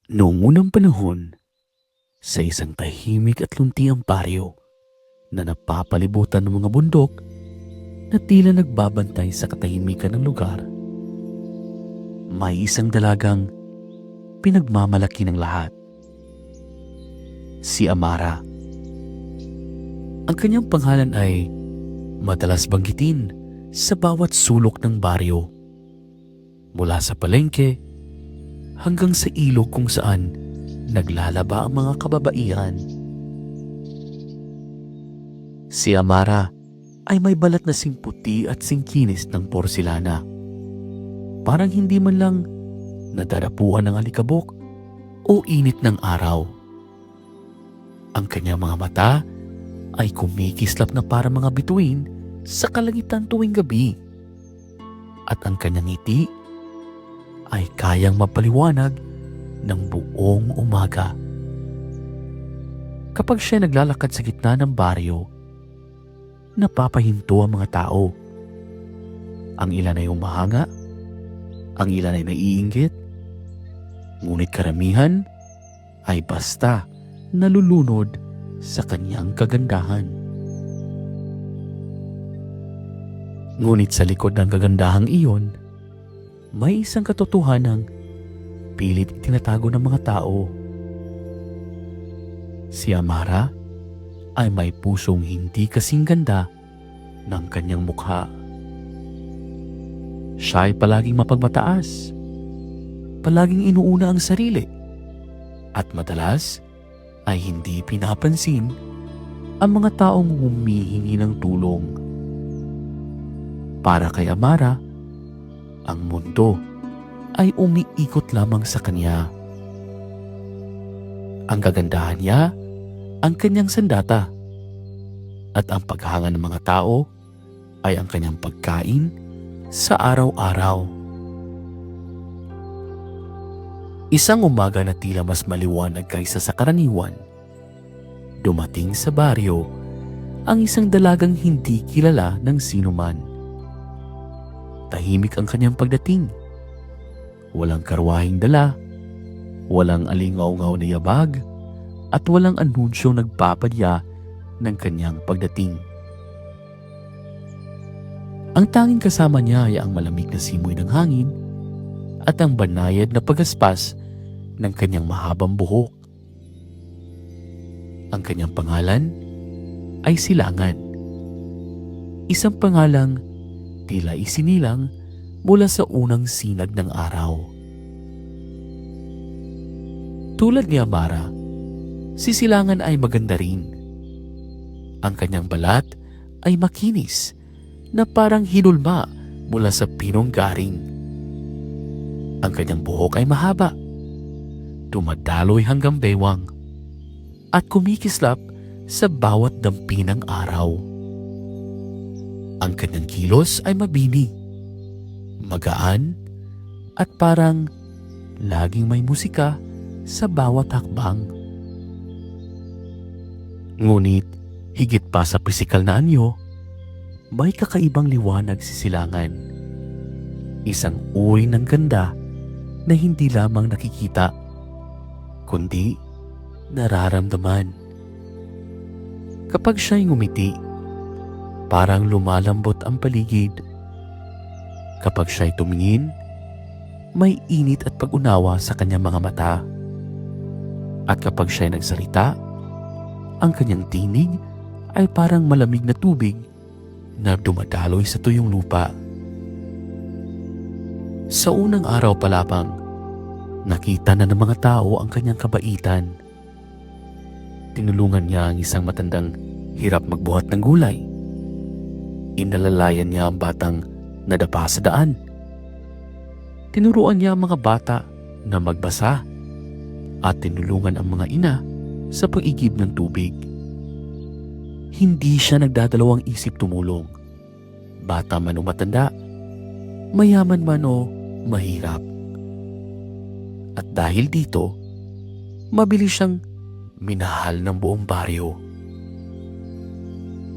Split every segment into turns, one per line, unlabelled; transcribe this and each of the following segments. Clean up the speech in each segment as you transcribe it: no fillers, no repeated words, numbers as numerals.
Noong unang panahon, sa isang tahimik at luntiang baryo na napapalibutan ng mga bundok na tila nagbabantay sa katahimikan ng lugar, may isang dalagang pinagmamalaki ng lahat. Si Amara. Ang kanyang pangalan ay madalas banggitin sa bawat sulok ng baryo, mula sa palengke hanggang sa ilog kung saan naglalaba ang mga kababaihan. Si Amara ay may balat na singputi at singkinis ng porselana. Parang hindi man lang nadarapuan ng alikabok o init ng araw. Ang kanyang mga mata ay kumikislap na para mga bituin sa kalangitan tuwing gabi. At ang kanyang ngiti ay kayang mapaliwanag ng buong umaga. Kapag siya naglalakad sa gitna ng baryo, napapahinto ang mga tao. Ang ilan ay humahanga, ang ilan ay naiinggit, ngunit karamihan ay basta nalulunod sa kanyang kagandahan. Ngunit sa likod ng kagandahang iyon, may isang katotohanang pilit itinatago ng mga tao. Si Amara ay may pusong hindi kasing ganda ng kanyang mukha. Siya ay palaging mapagmataas, palaging inuuna ang sarili, at madalas ay hindi pinapansin ang mga taong humihingi ng tulong. Para kay Amara, ang mundo ay umiikot lamang sa kanya. Ang kagandahan niya, ang kanyang sandata, at ang paghanga ng mga tao ay ang kanyang pagkain sa araw-araw. Isang umaga na tila mas maliwanag kaysa sa karaniwan, dumating sa baryo ang isang dalagang hindi kilala ng sinuman. Tahimik ang kanyang pagdating. Walang karwaheng dala, walang alingaw-ngaw na yabag, at walang anunsyong nagpapadya ng kanyang pagdating. Ang tanging kasama niya ay ang malamig na simoy ng hangin at ang banayad na pagaspas ng kanyang mahabang buhok. Ang kanyang pangalan ay Silangan. Isang pangalang tila isinilang mula sa unang sinag ng araw. Tulad ni Amara, si Silangan ay maganda rin. Ang kanyang balat ay makinis na parang hinulma mula sa pinong garing. Ang kanyang buhok ay mahaba, dumadaloy hanggang bewang, at kumikislap sa bawat dampi ng araw. Ang kanyang kilos ay mabini, magaan, at parang laging may musika sa bawat hakbang. Ngunit higit pa sa pisikal na anyo, may kakaibang liwanag si Silangan. Isang uri ng ganda na hindi lamang nakikita, kundi nararamdaman. Kapag siya'y ngumiti, parang lumalambot ang paligid. Kapag siya'y tumingin, may init at pag-unawa sa kanyang mga mata. At kapag siya'y nagsalita, ang kanyang tinig ay parang malamig na tubig na dumadaloy sa tuyong lupa. Sa unang araw pa lamang, nakita na ng mga tao ang kanyang kabaitan. Tinulungan niya ang isang matandang hirap magbuhat ng gulay. Inalalayan niya ang batang nadapa sa daan. Tinuruan niya ang mga bata na magbasa at tinulungan ang mga ina sa pag-igib ng tubig. Hindi siya nagdadalawang isip tumulong. Bata man o matanda, mayaman man o mahirap. At dahil dito, mabilis siyang minahal ng buong baryo.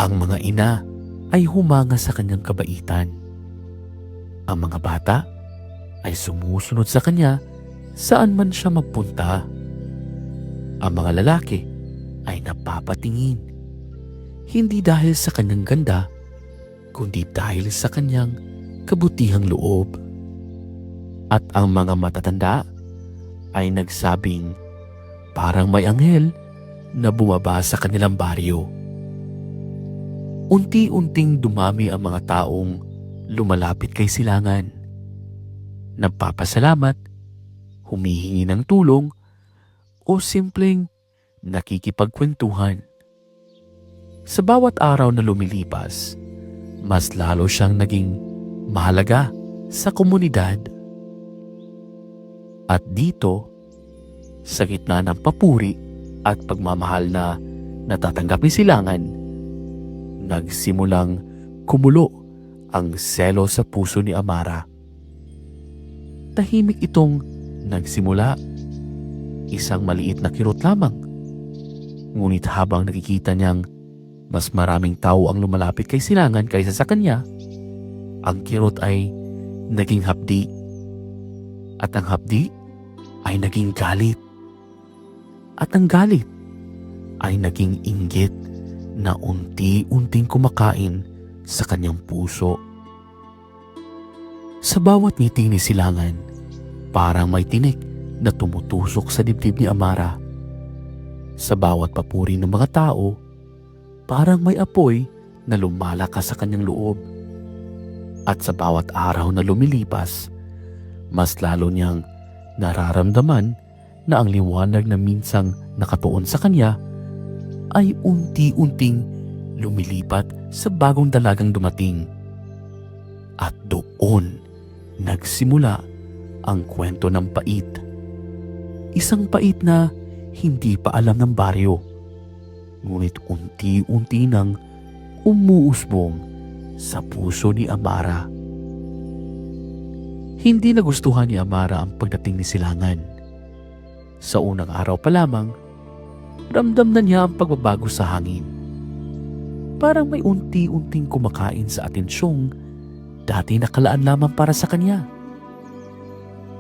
Ang mga ina ay humanga sa kanyang kabaitan. Ang mga bata ay sumusunod sa kanya saan man siya magpunta. Ang mga lalaki ay napapatingin, hindi dahil sa kanyang ganda, kundi dahil sa kanyang kabutihang loob. At ang mga matatanda ay nagsabing parang may anghel na bumaba sa kanilang baryo. Unti-unting dumami ang mga taong lumalapit kay Silangan. Nagpapasalamat, humihingi ng tulong, o simpleng nakikipagkwentuhan. Sa bawat araw na lumilipas, mas lalo siyang naging mahalaga sa komunidad. At dito, sa gitna ng papuri at pagmamahal na natatanggap ni Silangan, nagsimulang kumulo ang selo sa puso ni Amara. Tahimik itong nagsimula, isang maliit na kirot lamang. Ngunit habang nakikita niyang mas maraming tao ang lumalapit kay Silangan kaysa sa kanya, ang kirot ay naging hapdi. At ang hapdi ay naging galit. At ang galit ay naging inggit na unti-unting kumakain sa kanyang puso. Sa bawat ngiti ni Silangan, parang may tinik na tumutusok sa dibdib ni Amara. Sa bawat papuri ng mga tao, parang may apoy na lumalakas sa kanyang loob. At sa bawat araw na lumilipas, mas lalo niyang nararamdaman na ang liwanag na minsang nakatuon sa kanya ay unti-unting lumilipat sa bagong dalagang dumating. At doon nagsimula ang kwento ng pait. Isang pait na hindi pa alam ng baryo, ngunit unti-unti nang umuusbong sa puso ni Amara. Hindi nagustuhan ni Amara ang pagdating ni Silangan. Sa unang araw pa lamang, ramdam na niya ang pagbabago sa hangin. Parang may unti-unting kumakain sa atensyong dati nakalaan lamang para sa kanya.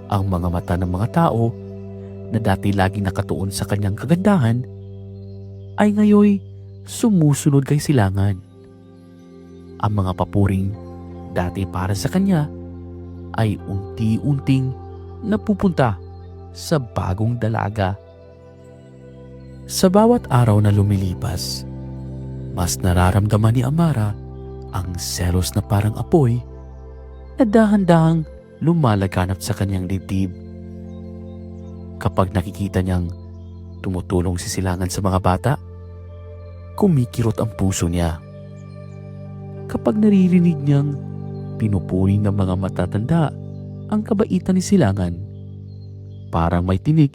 Ang mga mata ng mga tao na dati laging nakatuon sa kanyang kagandahan ay ngayoy sumusunod kay Silangan. Ang mga papuring dati para sa kanya ay unti-unting napupunta sa bagong dalaga. Sa bawat araw na lumilipas, mas nararamdaman ni Amara ang selos na parang apoy na dahan-dahang lumalaganap sa kanyang dibdib. Kapag nakikita niyang tumutulong si Silangan sa mga bata, kumikirot ang puso niya. Kapag naririnig niyang pinupuri ng mga matatanda ang kabaitan ni Silangan, parang may tinig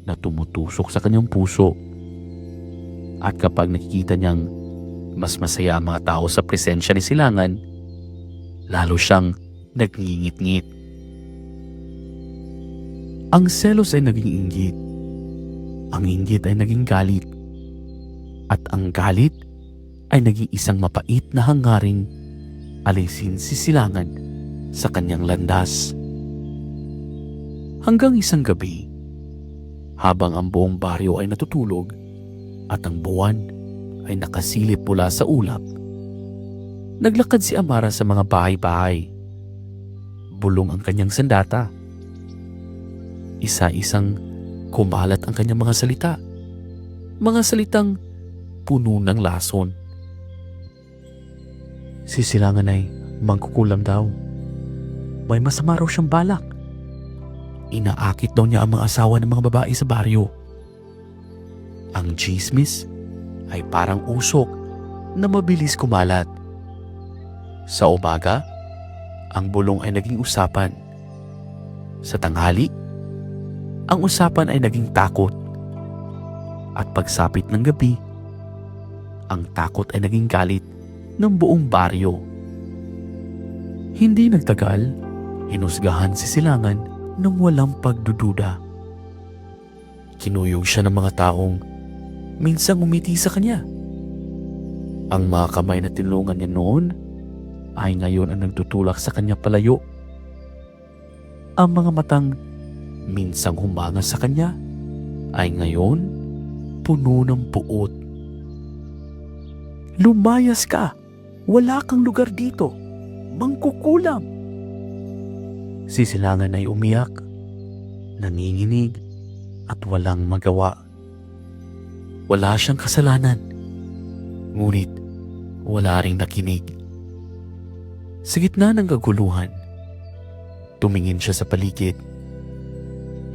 na tumutusok sa kanyang puso. At kapag nakikita niyang mas masaya ang mga tao sa presensya ni Silangan, lalo siyang nagngingit-ngit. Ang selos ay naging inggit. Ang inggit ay naging galit. At ang galit ay naging isang mapait na hangaring alisin si Silangan sa kanyang landas. Hanggang isang gabi, habang ang buong baryo ay natutulog at ang buwan ay nakasilip mula sa ulap, naglakad si Amara sa mga bahay-bahay. Bulong ang kanyang sandata. Isa-isang kumalat ang kanyang mga salita. Mga salitang puno ng lason. Si Silangan ay mangkukulam daw. May masama raw siyang balak. Inaakit daw niya ang mga asawa ng mga babae sa baryo. Ang chismis ay parang usok na mabilis kumalat. Sa umaga, ang bulong ay naging usapan. Sa tanghali, ang usapan ay naging takot. At pagsapit ng gabi, ang takot ay naging galit ng buong baryo. Hindi nagtagal, hinusgahan si Silangan nang walang pagdududa. Kinuyog siya ng mga taong minsang umiti sa kanya. Ang mga kamay na tinulungan niya noon ay ngayon ang nagtutulak sa kanya palayo. Ang mga matang minsang humanga sa kanya ay ngayon puno ng puot. "Lumayas ka! Wala kang lugar dito! Mangkukulam!" Si Silangan ay umiyak, nanginginig at walang magawa. Wala siyang kasalanan, ngunit wala ring nakinig. Sa gitna ng kaguluhan, tumingin siya sa paligid.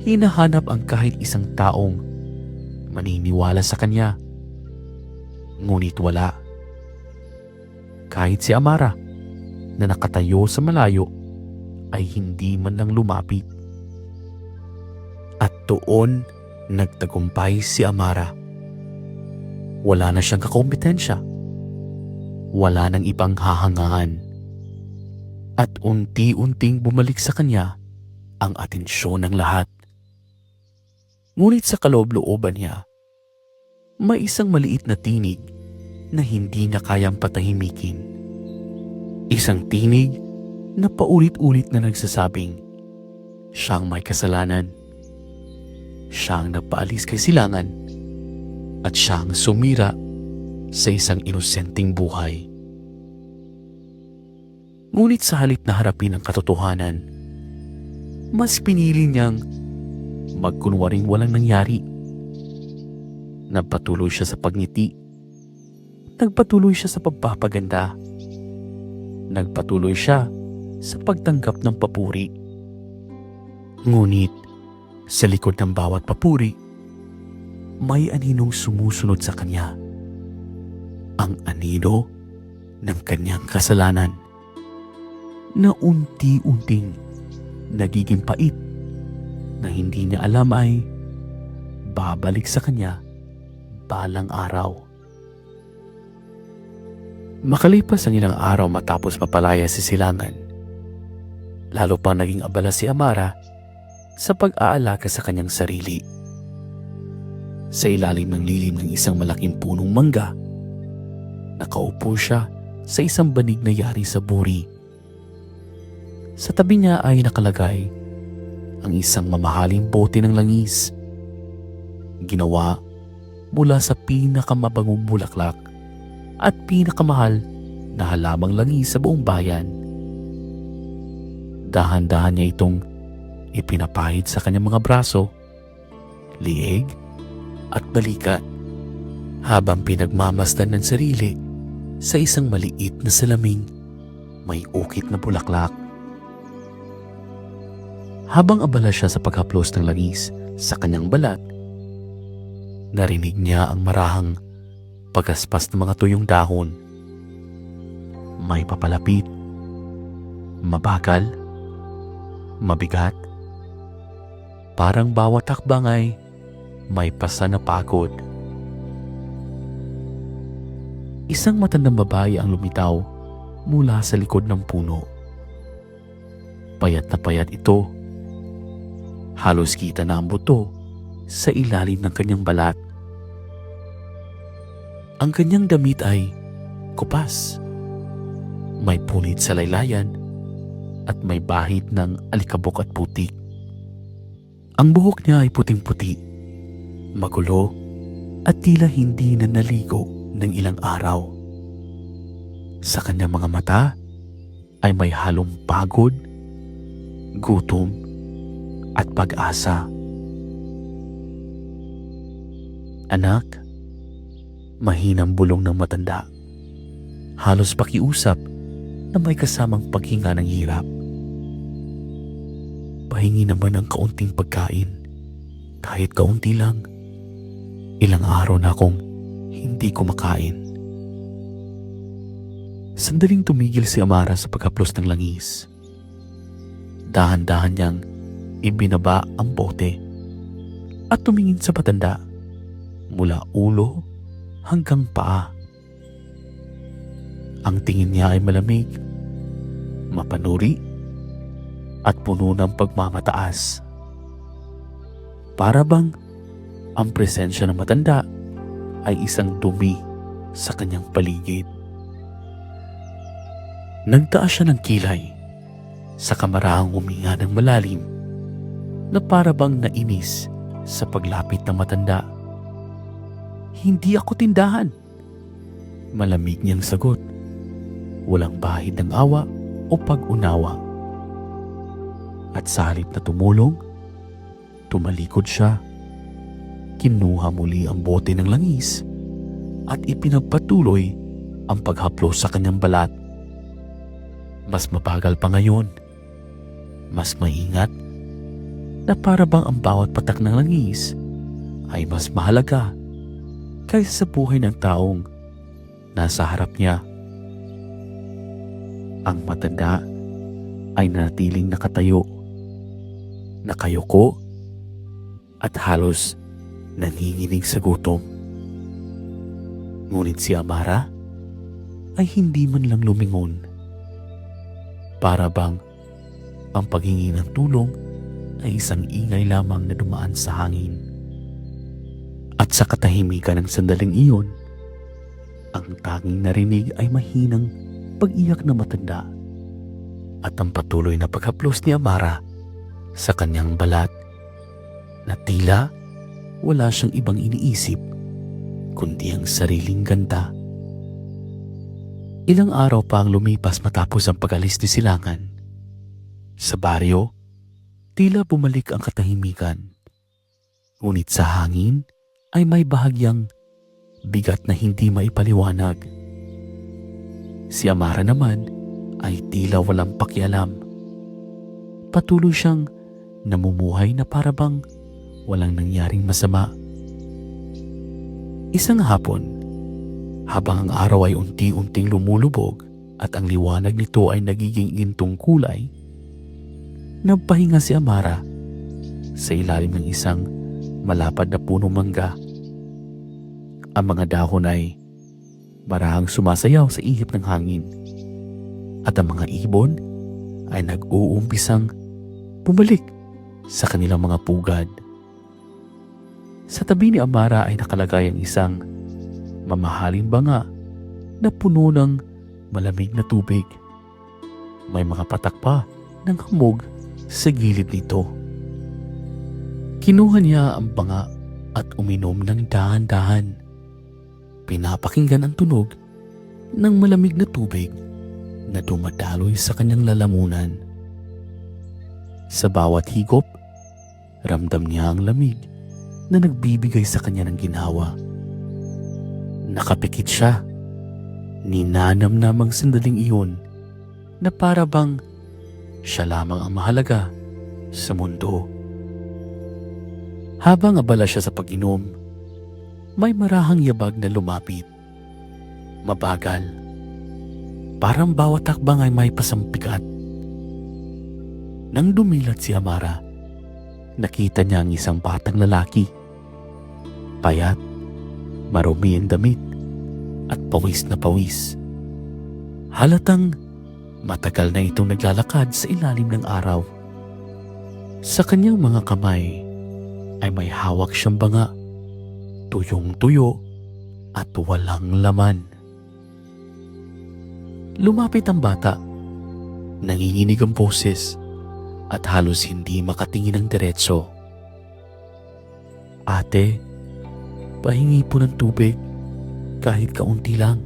Hinahanap ang kahit isang taong maniniwala sa kanya, ngunit wala. Kahit si Amara na nakatayo sa malayo ay hindi man lang lumapit. At doon nagtagumpay si Amara. Wala na siyang kakompetensya. Wala nang ibang hahangaan. At unti-unting bumalik sa kanya ang atensyon ng lahat. Ngunit sa kaloob-looban niya, may isang maliit na tinig na hindi niya kayang patahimikin. Isang tinig na paulit-ulit na nagsasabing, siyang may kasalanan. Siyang nagpaalis kay Silangan at siyang sumira sa isang inosenteng buhay. Ngunit sa halip na harapin ang katotohanan, mas pinili niyang magkunwaring walang nangyari. Nagpatuloy siya sa pagngiti. Nagpatuloy siya sa pagpapaganda. Nagpatuloy siya sa pagtanggap ng papuri. Ngunit sa likod ng bawat papuri, may aninong sumusunod sa kanya. Ang anino ng kanyang kasalanan na unti-unting nagiging pait na hindi niya alam ay babalik sa kanya balang araw. Makalipas ang ilang araw matapos mapalaya si Silangan, lalo pang naging abala si Amara sa pag-aalaga sa kanyang sarili. Sa ilalim ng lilim ng isang malaking punong mangga, nakaupo siya sa isang banig na yari sa buri. Sa tabi niya ay nakalagay ang isang mamahaling bote ng langis, ginawa mula sa pinakamabangong bulaklak at pinakamahal na halamang langis sa buong bayan. Dahan-dahan niya itong ipinapahid sa kanyang mga braso, liig at balikat habang pinagmamasdan ng sarili sa isang maliit na salaming may ukit na bulaklak. Habang abala siya sa paghaplos ng langis sa kanyang balat, narinig niya ang marahang pagaspas ng mga tuyong dahon. May papalapit, mabagal, mabigat, parang bawat hakbang ay may pasa na pagod. Isang matandang babae ang lumitaw mula sa likod ng puno. Payat na payat ito. Halos kita na ang buto sa ilalim ng kanyang balat. Ang kanyang damit ay kupas. May punit sa laylayan at may bahid ng alikabok at putik. Ang buhok niya ay puting-puti, magulo at tila hindi na naligo ng ilang araw. Sa kanyang mga mata ay may halong pagod, gutom at pag-asa. "Anak," mahinang bulong ng matanda, halos pakiusap na may kasamang paghinga ng hirap. "Pahingi naman ng kaunting pagkain, kahit kaunti lang. Ilang araw na akong hindi kumakain." Sandaling tumigil si Amara sa paghaplos ng langis. Dahan-dahan niyang ibinaba ang bote at tumingin sa matanda mula ulo hanggang paa. Ang tingin niya ay malamig, mapanuri at puno ng pagmamataas. Para bang ang presensya ng matanda ay isang dumi sa kanyang paligid. Nagtaas siya ng kilay sa kamarahang huminga ng malalim na para bang nainis sa paglapit ng matanda. "Hindi ako tindahan." Malamig niyang sagot. Walang bahid ng awa o pag-unawa. At sa halip na tumulong, tumalikod siya. Kinuha muli ang bote ng langis at ipinagpatuloy ang paghaplos sa kanyang balat. Mas mabagal pa ngayon. Mas maingat na para bang ang bawat patak ng langis ay mas mahalaga kaysa sa buhay ng taong nasa harap niya. Ang matanda ay nanatiling nakatayo, nakayuko at halos nanginginig sa gutom. Ngunit si Amara ay hindi man lang lumingon. Para bang ang paghingi ng tulong ay isang ingay lamang na dumaan sa hangin. At sa katahimikan ng sandaling iyon, ang tanging narinig ay mahinang pag-iyak na matanda at ang patuloy na paghaplos ni Amara sa kanyang balat na tila wala siyang ibang iniisip kundi ang sariling ganda. Ilang araw pa ang lumipas matapos ang pag-alis ni Silangan. Sa baryo, tila bumalik ang katahimikan. Ngunit sa hangin ay may bahagyang bigat na hindi maipaliwanag. Si Amara naman ay tila walang pakialam. Patuloy siyang namumuhay na para bang walang nangyaring masama. Isang hapon, habang ang araw ay unti-unting lumulubog at ang liwanag nito ay nagiging gintong kulay, nagpahinga si Amara sa ilalim ng isang malapad na punong mangga. Ang mga dahon ay marahang sumasayaw sa ihip ng hangin at ang mga ibon ay nag-uumpisang bumalik sa kanilang mga pugad. Sa tabi ni Amara ay nakalagay ang isang mamahaling banga na puno ng malamig na tubig. May mga patak pa ng hamog sa gilid nito. Kinuha niya ang banga at uminom ng dahan-dahan. Pinapakinggan ang tunog ng malamig na tubig na dumadaloy sa kanyang lalamunan. Sa bawat higop, ramdam niya ang lamig na nagbibigay sa kanya ng ginhawa. Nakapikit siya. Ninanamnamang sandaling iyon na para bang siya lamang ang mahalaga sa mundo. Habang abala siya sa pag-inom, may marahang yabag na lumapit. Mabagal. Parang bawat takbang ay may pasampikat. Nang dumilat si Amara, nakita niya ang isang batang lalaki. Payat, marumi ang damit, at pawis na pawis. Halatang matagal na itong naglalakad sa ilalim ng araw. Sa kanyang mga kamay ay may hawak siyang banga, tuyong-tuyo at walang laman. Lumapit ang bata, nanginginig ang boses at halos hindi makatingin ng diretso. "Ate, pahingi po ng tubig, kahit kaunti lang."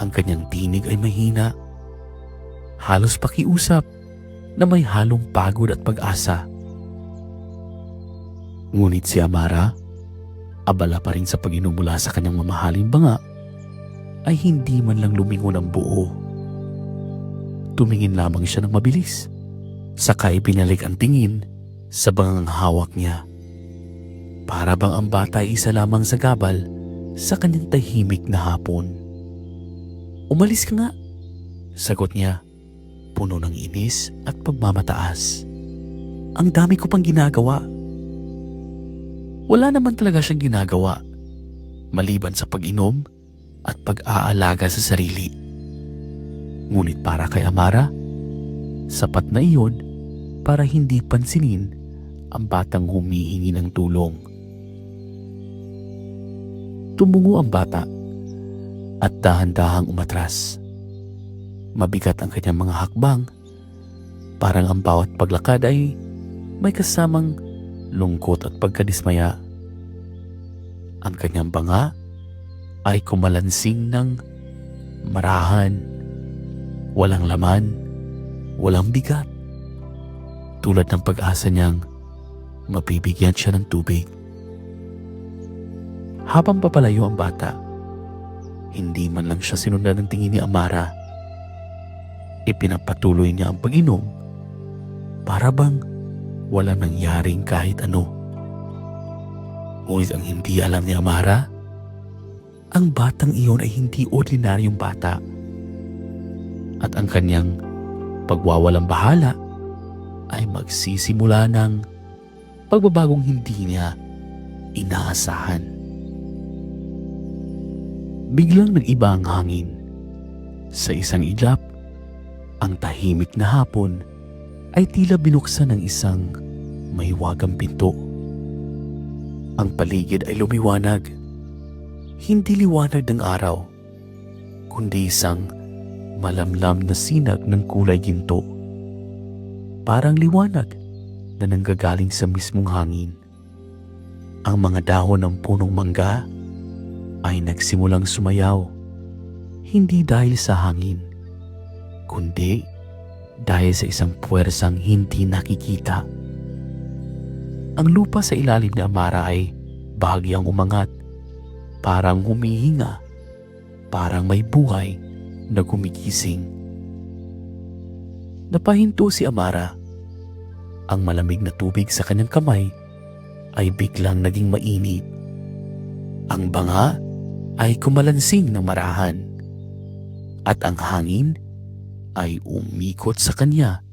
Ang kanyang tinig ay mahina, halos pakiusap na may halong pagod at pag-asa. Ngunit si Amara, abala pa rin sa pag-inom mula sa kanyang mamahaling banga, ay hindi man lang lumingon ng buo. Tumingin lamang siya ng mabilis, saka ibinalik ang tingin sa bangang hawak niya. Para bang ang bata ay isa lamang sa gabal sa kanyang tahimik na hapon. "Umalis ka nga," sagot niya, puno ng inis at pagmamataas. "Ang dami ko pang ginagawa." Wala naman talaga siyang ginagawa, maliban sa pag-inom at pag-aalaga sa sarili. Ngunit para kay Amara, sapat na iyon para hindi pansinin ang batang humihingi ng tulong. Tumungo ang bata at dahan-dahang umatras. Mabigat ang kanyang mga hakbang, parang ang bawat paglakad ay may kasamang lungkot at pagkadismaya. Ang kanyang banga ay kumalansing ng marahan, walang laman, walang bigat. Tulad ng pag-asa niyang mabibigyan siya ng tubig. Habang papalayo ang bata, hindi man lang siya sinundan ng tingin ni Amara. Ipinapatuloy niya ang pag-inom para bang walang nangyaring kahit ano. Ngunit ang hindi alam ni Amara, ang batang iyon ay hindi ordinaryong bata. At ang kanyang pagwawalang bahala ay magsisimula ng pagbabagong hindi niya inaasahan. Biglang nag-iba ang hangin. Sa isang iglap, ang tahimik na hapon ay tila binuksan ng isang mahiwagang pinto. Ang paligid ay lumiwanag. Hindi liwanag ng araw, kundi isang malamlam na sinag ng kulay ginto. Parang liwanag na nanggagaling sa mismong hangin. Ang mga dahon ng punong mangga ay nagsimulang sumayaw, hindi dahil sa hangin, kundi dahil sa isang puwersang hindi nakikita. Ang lupa sa ilalim ni Amara ay bahagyang umangat, parang humihinga, parang may buhay na gumigising. Napahinto si Amara. Ang malamig na tubig sa kanyang kamay ay biglang naging mainit. Ang banga ay kumalansing ng marahan at ang hangin ay umikot sa kanya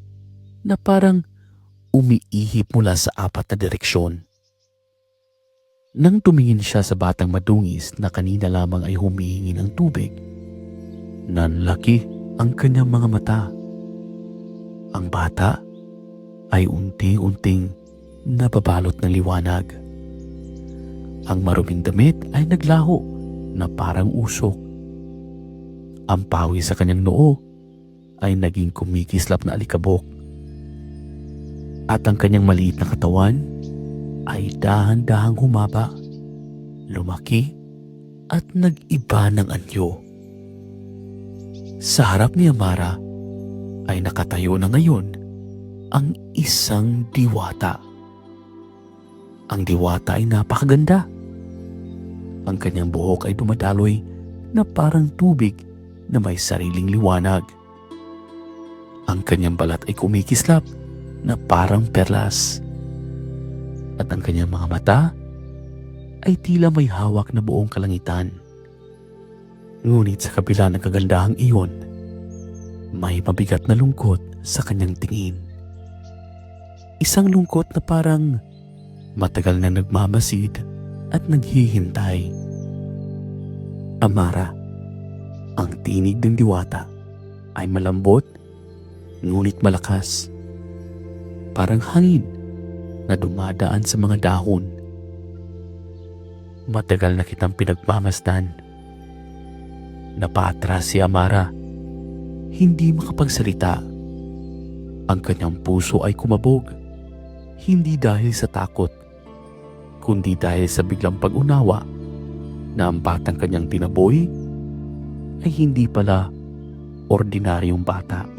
na parang umiihip mula sa apat na direksyon. Nang tumingin siya sa batang madungis na kanina lamang ay humihingi ng tubig, nanlaki ang kanyang mga mata. Ang bata ay unti-unting nababalot ng liwanag. Ang maruming damit ay naglaho na parang usok. Ang pawis sa kanyang noo ay naging kumikislap na alikabok. At ang kanyang maliit na katawan ay dahan-dahang humaba, lumaki at nag-iba ng anyo. Sa harap ni Amara ay nakatayo na ngayon ang isang diwata. Ang diwata ay napakaganda. Ang kanyang buhok ay dumadaloy na parang tubig na may sariling liwanag. Ang kanyang balat ay kumikislap na parang perlas. At ang kanyang mga mata ay tila may hawak na buong kalangitan. Ngunit sa kabila ng kagandahang iyon, may mabigat na lungkot sa kanyang tingin. Isang lungkot na parang matagal na nagmamasid at naghihintay. Amara, ang tinig ng diwata ay malambot ngunit malakas. Parang hangin na dumadaan sa mga dahon. Matagal na kitang pinagmamasdan. Napatras si Amara, hindi makapagsalita. Ang kanyang puso ay kumabog, hindi dahil sa takot, kundi dahil sa biglang pag-unawa na ang batang kanyang tinaboy ay hindi pala ordinaryong bata.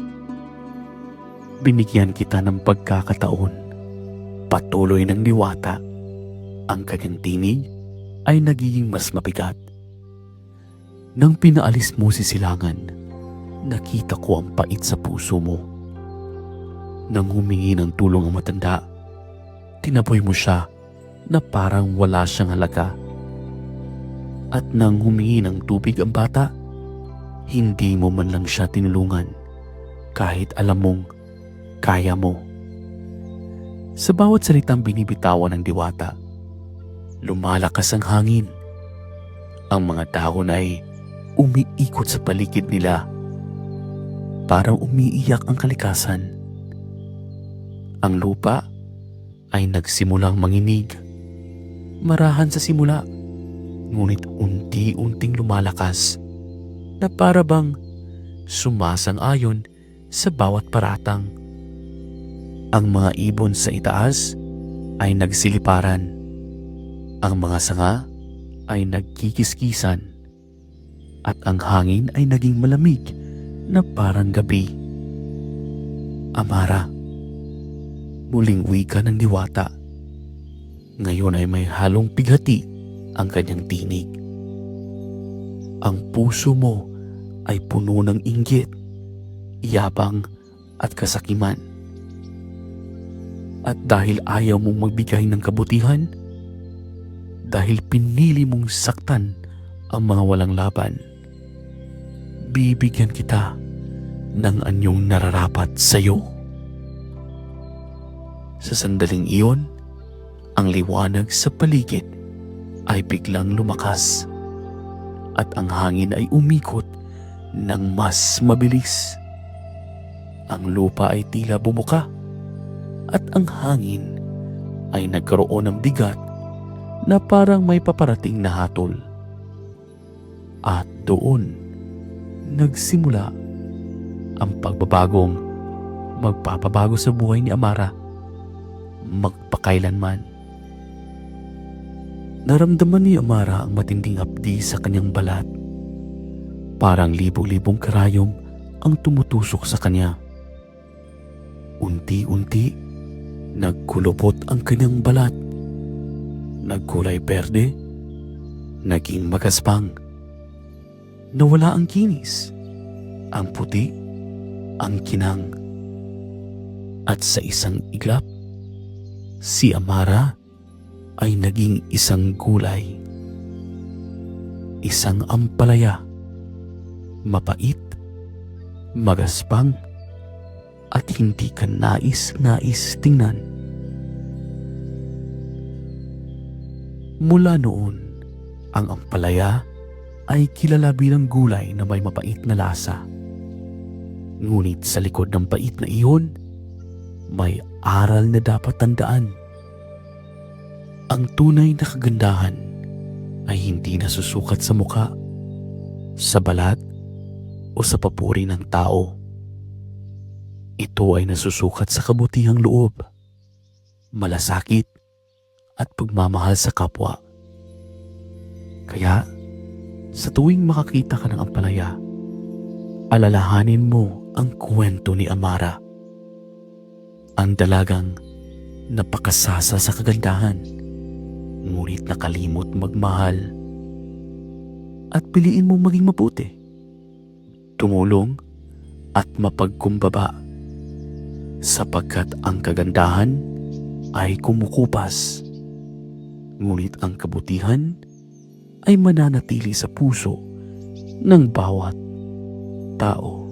Binigyan kita ng pagkakataon, patuloy ng diwata. Ang kanyang tinig ay nagiging mas mabigat. Nang pinaalis mo si Silangan, nakita ko ang pait sa puso mo. Nang humingi ng tulong ang matanda, tinaboy mo siya na parang wala siyang halaga. At nang humingi ng tubig ang bata, hindi mo man lang siya tinulungan kahit alam mong kaya mo. Sa bawat salitang binibitawan ng diwata, lumalakas ang hangin. Ang mga dahon ay umiikot sa paligid nila. Parang umiiyak ang kalikasan. Ang lupa ay nagsimulang manginig. Marahan sa simula, ngunit unti-unting lumalakas na para bang sumasang-ayon sa bawat paratang. Ang mga ibon sa itaas ay nagsiliparan. Ang mga sanga ay nagkikiskisan. At ang hangin ay naging malamig na parang gabi. Amara, muling wika ng diwata. Ngayon ay may halong pighati ang kanyang tinig. Ang puso mo ay puno ng inggit, yabang at kasakiman. At dahil ayaw mong magbigay ng kabutihan, dahil pinili mong saktan ang mga walang laban, bibigyan kita ng anyong nararapat sa iyo. Sa sandaling iyon, ang liwanag sa paligid ay biglang lumakas at ang hangin ay umikot ng mas mabilis. Ang lupa ay tila bumuka at ang hangin ay nagkaroon ng bigat na parang may paparating na hatol. At doon nagsimula ang pagbabagong magpapabago sa buhay ni Amara magpakailanman. Naramdaman ni Amara ang matinding hapdi sa kanyang balat. Parang libo-libong karayom ang tumutusok sa kanya. Unti-unti nagkulupot ang kanyang balat. Nagkulay berde, naging magaspang. Nawala ang kinis, ang puti, ang kinang. At sa isang iglap, si Amara ay naging isang gulay. Isang ampalaya, mapait, magaspang, at hindi ka nais-nais tingnan. Mula noon, ang ampalaya ay kilala bilang gulay na may mapait na lasa. Ngunit sa likod ng pait na iyon, may aral na dapat tandaan. Ang tunay na kagandahan ay hindi nasusukat sa muka, sa balat, o sa papuri ng tao. Ito ay nasusukat sa kabutihang loob, malasakit, at pagmamahal sa kapwa. Kaya, sa tuwing makakita ka ng ampalaya, alalahanin mo ang kwento ni Amara. Ang dalagang napakasasa sa kagandahan, ngunit nakalimot magmahal. At piliin mong maging mabuti, tumulong, at mapagkumbaba, sapagkat ang kagandahan ay kumukupas, ngunit ang kabutihan ay mananatili sa puso ng bawat tao.